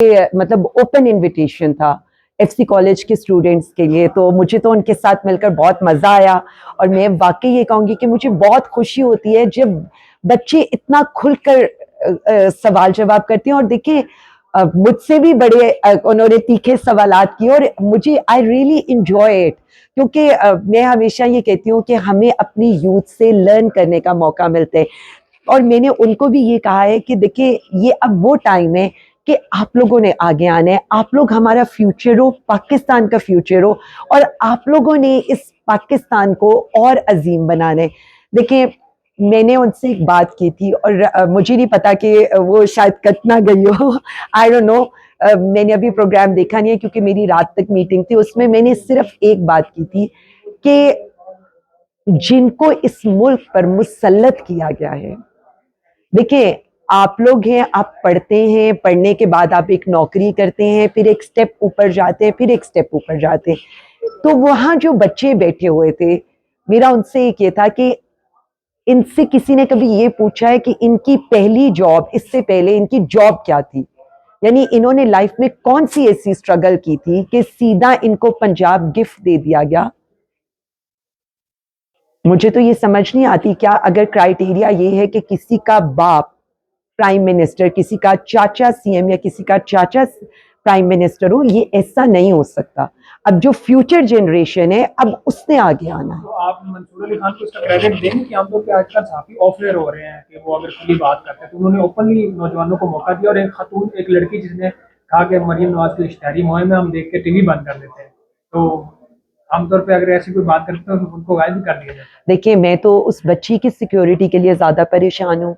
मतलब open invitation था FC college के स्टूडेंट्स के लिए, तो मुझे तो उनके साथ मिलकर बहुत मज़ा आया। और मैं वाकई ये कहूँगी कि मुझे बहुत खुशी होती है जब बच्चे इतना खुलकर सवाल जवाब करते हैं। और देखिए मुझसे भी बड़े उन्होंने तीखे सवालात किए और मुझे आई रियली इंजॉय इट, क्योंकि मैं हमेशा ये कहती हूँ कि हमें अपनी यूथ से लर्न करने का मौका मिलता है। और मैंने उनको भी ये कहा है कि देखिए ये अब वो टाइम है कि आप लोगों ने आगे आना है, आप लोग हमारा फ्यूचर हो, पाकिस्तान का फ्यूचर हो, और आप लोगों ने इस पाकिस्तान को और अजीम बनाना है। देखिए मैंने उनसे एक बात की थी और मुझे नहीं पता कि वो शायद कट ना गई हो, आई डोंट नो, मैंने अभी प्रोग्राम देखा नहीं है क्योंकि मेरी रात तक मीटिंग थी। उसमें मैंने सिर्फ एक बात की थी कि जिनको इस मुल्क पर मुसल्लत किया गया है, देखिए आप लोग हैं, आप पढ़ते हैं, पढ़ने के बाद आप एक नौकरी करते हैं, फिर एक स्टेप ऊपर जाते हैं, फिर एक स्टेप ऊपर जाते हैं। तो वहाँ जो बच्चे बैठे हुए थे, मेरा उनसे एक ये था कि इनसे किसी ने कभी ये पूछा है कि इनकी पहली जॉब, इससे पहले इनकी जॉब क्या थी, यानी इन्होंने लाइफ में कौन सी ऐसी स्ट्रगल की थी कि सीधा इनको पंजाब गिफ्ट दे दिया गया। मुझे तो ये समझ नहीं आती, क्या अगर क्राइटेरिया ये है कि किसी का बाप प्राइम मिनिस्टर, किसी का चाचा CM या किसी का चाचा प्राइम मिनिस्टर हो, ये ऐसा नहीं हो सकता। अब जो फ्यूचर जनरेशन है, अब उसने आगे आना है। तो आप मंसूर अली खान को इसका क्रेडिट देंगे कि आमतौर पे आजकल सहाफी ऑफ एयर हो रहे हैं कि वो अगर खुली बात करते हैं, तो उन्होंने ओपनली नौजवानों को मौका दिया। और एक खातून, एक लड़की जिसने कहा कि मरीम नवाज की इश्तिहारी मुहिम में हम देख के टीवी बंद कर देते हैं, तो आमतौर पे अगर ऐसी कोई बात करते हैं तो उनको गायब भी कर दिया जाता है। देखिए मैं तो उस बच्ची की सिक्योरिटी के लिए ज्यादा परेशान हूँ,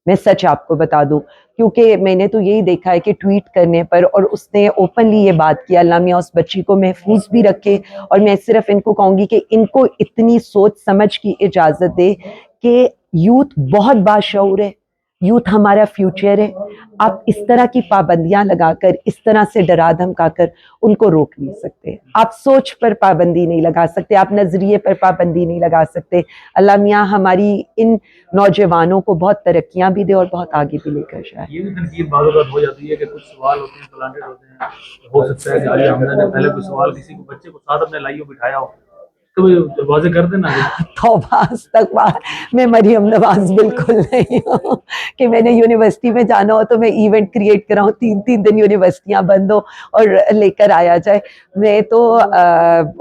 मैं सच आपको बता दूं, क्योंकि मैंने तो यही देखा है कि ट्वीट करने पर, और उसने ओपनली ये बात की, अल्लाह मियां उस बच्ची को महफूज भी रखे। और मैं सिर्फ इनको कहूंगी कि इनको इतनी सोच समझ की इजाजत दे कि यूथ बहुत बाशऊर है, यूथ हमारा फ्यूचर है। आप इस तरह की पाबंदियां लगाकर, इस तरह से डरा धमकाकर उनको रोक नहीं सकते। आप सोच पर पाबंदी नहीं लगा सकते, आप नजरिए पर पाबंदी नहीं लगा सकते। अल्लाह मियां हमारी इन नौजवानों को बहुत तरक्कियां भी दे और बहुत आगे भी लेकर जाए। ये भी तनकीद बाद हो जाती है कि कुछ सवाल होते हैं प्लांटेड होते हैं, हो सकता है कि अली हमजा ने पहले कोई सवाल किसी को बच्चे को साथ अपने लाइयो बिठाया हो, तो वाजे कर देना। तौबा अस्तगफुर, मैं मरियम नवाज बिल्कुल नहीं हूँ कि मैंने यूनिवर्सिटी में जाना हो तो मैं इवेंट क्रिएट कराऊँ, 3-3 दिन यूनिवर्सिटियाँ बंद हो और लेकर आया जाए। मैं तो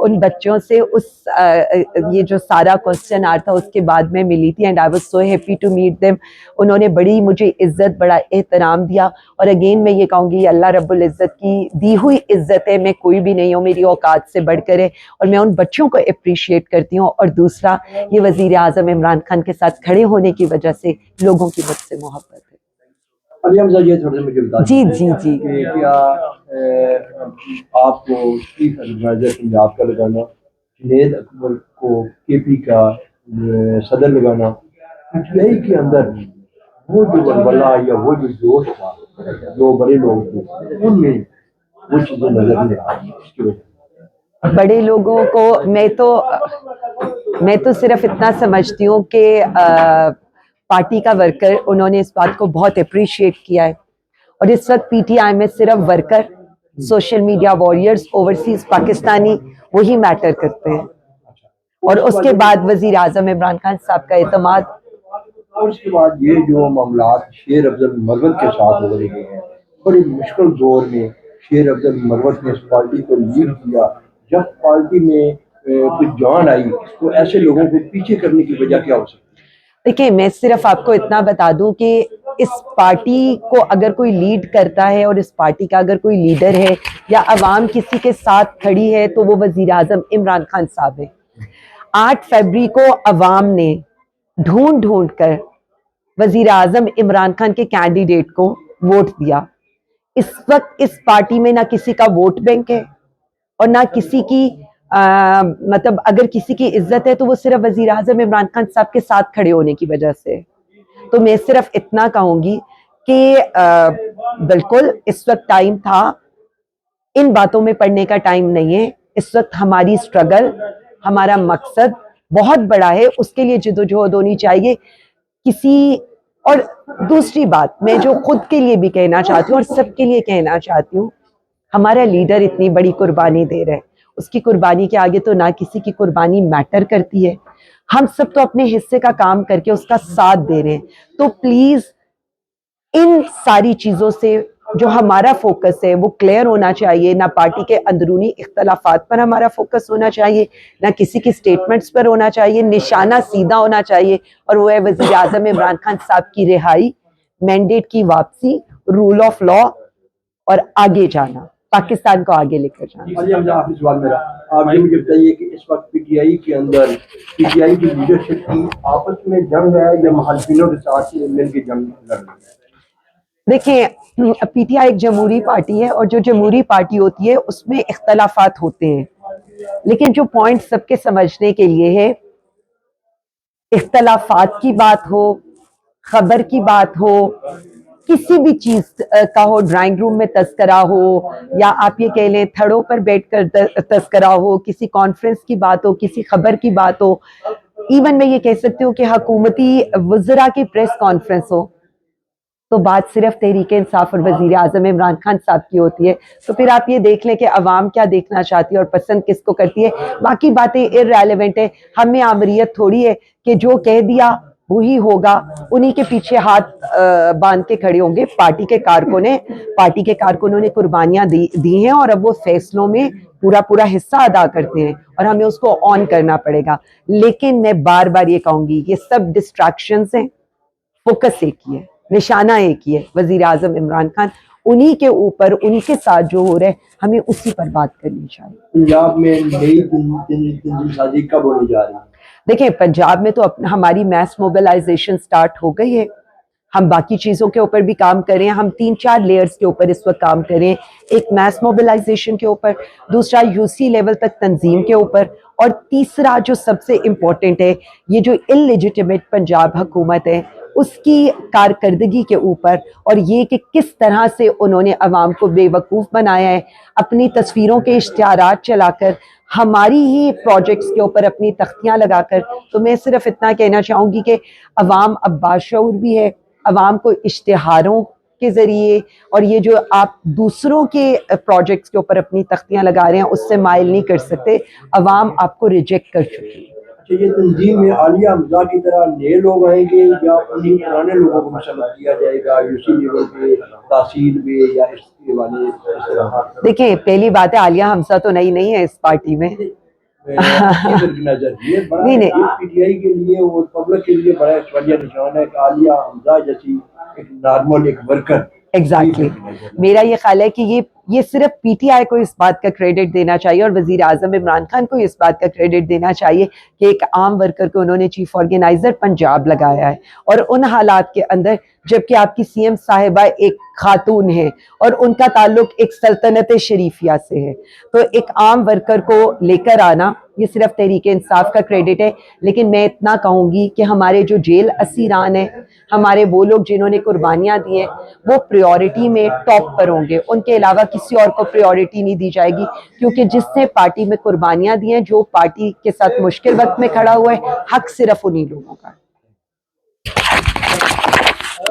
उन बच्चों से ये जो सारा क्वेश्चन आर था उसके बाद में मिली थी, and I was so happy to meet them. उन्होंने बड़ी मुझे इज्जत, बड़ा एहतराम दिया। और अगेन मैं ये कहूँगी, अल्लाह रब्बुल इज़्ज़त की दी हुई इज्जत है, मैं कोई भी नहीं हूँ, मेरी औकात से बढ़कर है, और मैं उन बच्चों को अप्रिशिएट करती हूँ। और दूसरा, ये वजीर आजम इमरान खान के साथ खड़े होने की वजह से लोगों की मुझसे मोहब्बत है। अली हमजा, ये थोड़ा सा मुझे बता जी जी जी, कि क्या आपको चीफ एडवाइजर पंजाब का लगाना, जुनैद अकबर को KP का सदर लगाना, PTI के अंदर वो जो वलवला या वो जो जोश था, जो बड़े लोग थे, उनमें वो चीजें नजर नहीं आ रही। बड़े लोगों को मैं तो सिर्फ इतना समझती हूँ कि पार्टी का वर्कर, उन्होंने इस बात को बहुत अप्रिशिएट किया है। और इस वक्त PTI में सिर्फ worker, social media warriors, overseas Pakistani, वही मैटर करते हैं। और उसके बाद वजीर आजम इमरान खान साहब का एतमाद। और उसके बाद ये जो मामलात शेर अफजल मरवत के साथ हो रहे हैं, बड़ी मुश्किल दौर में शेर अफजल मरवत ने इस पार्टी को लीड किया। जब पार्टी में कुछ जान आई, तो ऐसे लोगों को पीछे करने की वजह क्या हो सकती है? देखिए मैं सिर्फ आपको इतना बता दूं कि इस पार्टी को अगर कोई लीड करता है और इस पार्टी का अगर कोई लीडर है या अवाम किसी के साथ खड़ी है, तो वो वजीर आजम इमरान खान साहब है। 8 फरवरी को अवाम ने ढूंढ ढूंढ कर वजीर आजम इमरान खान के कैंडिडेट को वोट दिया। इस वक्त इस पार्टी में ना किसी का वोट बैंक है और ना किसी की मतलब अगर किसी की इज्जत है तो वो सिर्फ वजीर आजम इमरान खान साहब के साथ खड़े होने की वजह से। तो मैं सिर्फ इतना कहूंगी कि बिल्कुल इस वक्त टाइम था, इन बातों में पड़ने का टाइम नहीं है। इस वक्त हमारी स्ट्रगल, हमारा मकसद बहुत बड़ा है, उसके लिए जिद्दोजहद होनी चाहिए। किसी اور دوسری بات میں جو خود کے لیے بھی کہنا چاہتی ہوں اور سب کے لیے کہنا چاہتی ہوں، ہمارا لیڈر اتنی بڑی قربانی دے رہا ہے، اس کی قربانی کے آگے تو نہ کسی کی قربانی میٹر کرتی ہے. ہم سب تو اپنے حصے کا کام کر کے اس کا ساتھ دے رہے ہیں. تو پلیز ان ساری چیزوں سے جو ہمارا فوکس ہے وہ کلیئر ہونا چاہیے. نہ پارٹی کے اندرونی اختلافات پر ہمارا فوکس ہونا چاہیے، نہ کسی کی سٹیٹمنٹس پر ہونا چاہیے. نشانہ سیدھا ہونا چاہیے، اور وہ ہے وزیر اعظم عمران خان صاحب کی رہائی، مینڈیٹ کی واپسی، رول آف لا، اور آگے جانا، پاکستان کو آگے لے کر جانا. عالیہ حمزہ، آخری سوال میرا، آپ یہ مجھے بتائیے کہ اس وقت پی ٹی آئی کے اندر پی ٹی آئی کی لیڈرشپ کی آپس میں جنگ ہے یا مخالفینوں کے ساتھ مل کے جنگ لڑ رہی ہے؟ دیکھیں، پی ٹی آئی ایک جمہوری پارٹی ہے، اور جو جمہوری پارٹی ہوتی ہے اس میں اختلافات ہوتے ہیں، لیکن جو پوائنٹ سب کے سمجھنے کے لیے ہے، اختلافات کی بات ہو، خبر کی بات ہو، کسی بھی چیز کا ہو، ڈرائنگ روم میں تذکرہ ہو، یا آپ یہ کہہ لیں تھڑوں پر بیٹھ کر تذکرہ ہو، کسی کانفرنس کی بات ہو، کسی خبر کی بات ہو، ایون میں یہ کہہ سکتی ہوں کہ حکومتی وزراء کی پریس کانفرنس ہو، تو بات صرف تحریک انصاف اور وزیر اعظم عمران خان صاحب کی ہوتی ہے. تو پھر آپ یہ دیکھ لیں کہ عوام کیا دیکھنا چاہتی ہے اور پسند کس کو کرتی ہے. باقی باتیں ارریلیونٹ ہے. ہمیں آمریت تھوڑی ہے کہ جو کہہ دیا وہی ہوگا، انہی کے پیچھے ہاتھ باندھ کے کھڑے ہوں گے. پارٹی کے کارکنوں نے قربانیاں دی ہیں، اور اب وہ فیصلوں میں پورا حصہ ادا کرتے ہیں، اور ہمیں اس کو آن کرنا پڑے گا. لیکن میں بار بار یہ کہوں گی، یہ سب ڈسٹریکشنز ہیں، فوکس ایک ہی ہے، نشانہ ایک ہی ہے، وزیر اعظم عمران خان. انہی کے اوپر، انہی کے ساتھ جو ہو رہا ہے، ہمیں اسی پر بات کرنی چاہیے. پنجاب میں نئی تنظیم سازی کب ہونے جا رہی ہے؟ دیکھیں، پنجاب میں تو ہماری میس موبلائزیشن سٹارٹ ہو گئی ہے. ہم باقی چیزوں کے اوپر بھی کام کریں. ہم 3-4 لیئرز کے اوپر اس وقت کام کریں. ایک میس موبلائزیشن کے اوپر، دوسرا یو سی لیول تک تنظیم کے اوپر، اور تیسرا جو سب سے امپورٹنٹ ہے، یہ جو اللیجیٹمیٹ پنجاب حکومت ہے اس کی کارکردگی کے اوپر، اور یہ کہ کس طرح سے انہوں نے عوام کو بے وقوف بنایا ہے، اپنی تصویروں کے اشتہارات چلا کر، ہماری ہی پروجیکٹس کے اوپر اپنی تختیاں لگا کر. تو میں صرف اتنا کہنا چاہوں گی کہ عوام اب باشعور بھی ہے. عوام کو اشتہاروں کے ذریعے اور یہ جو آپ دوسروں کے پروجیکٹس کے اوپر اپنی تختیاں لگا رہے ہیں اس سے مائل نہیں کر سکتے. عوام آپ کو ریجیکٹ کر چکی ہے. اچھا، یہ تنظیم میں عالیہ حمزہ کی طرح نئے لوگ آئیں گے یا انہیں پرانے لوگوں کو مسلط کیا جائے گا، یو سی لیول پہ، تحصیل میں، یا اس کے والے اس طرح؟ دیکھیں، پہلی بات ہے، عالیہ حمزہ تو نئی نہیں ہے اس پارٹی میں. نظر یہ بڑا پی ٹی آئی کے لیے اور پبلک کے لیے بڑا سوالیہ نشان ہے کہ عالیہ حمزہ جیسی ایک نارمل ایک ورکر. ایگزیکٹلی. میرا یہ خیال ہے کہ یہ صرف پی ٹی آئی کو اس بات کا کریڈٹ دینا چاہیے، اور وزیر اعظم عمران خان کو اس بات کا کریڈٹ دینا چاہیے کہ ایک عام ورکر کو انہوں نے چیف آرگنائزر پنجاب لگایا ہے. اور ان حالات کے اندر جبکہ آپ کی سی ایم صاحبہ ایک خاتون ہے اور ان کا تعلق ایک سلطنت شریفیہ سے ہے، تو ایک عام ورکر کو لے کر آنا یہ صرف تحریک انصاف کا کریڈٹ ہے. لیکن میں اتنا کہوں گی کہ ہمارے جو جیل اسیران ہیں، ہمارے وہ لوگ جنہوں نے قربانیاں دی ہیں، وہ پریورٹی میں ٹاپ پر ہوں گے. ان کے علاوہ کسی اور کو پریورٹی نہیں دی جائے گی، کیونکہ جس نے پارٹی میں قربانیاں دی ہیں، جو پارٹی کے ساتھ مشکل وقت میں کھڑا ہوا ہے، حق صرف انہی لوگوں کا.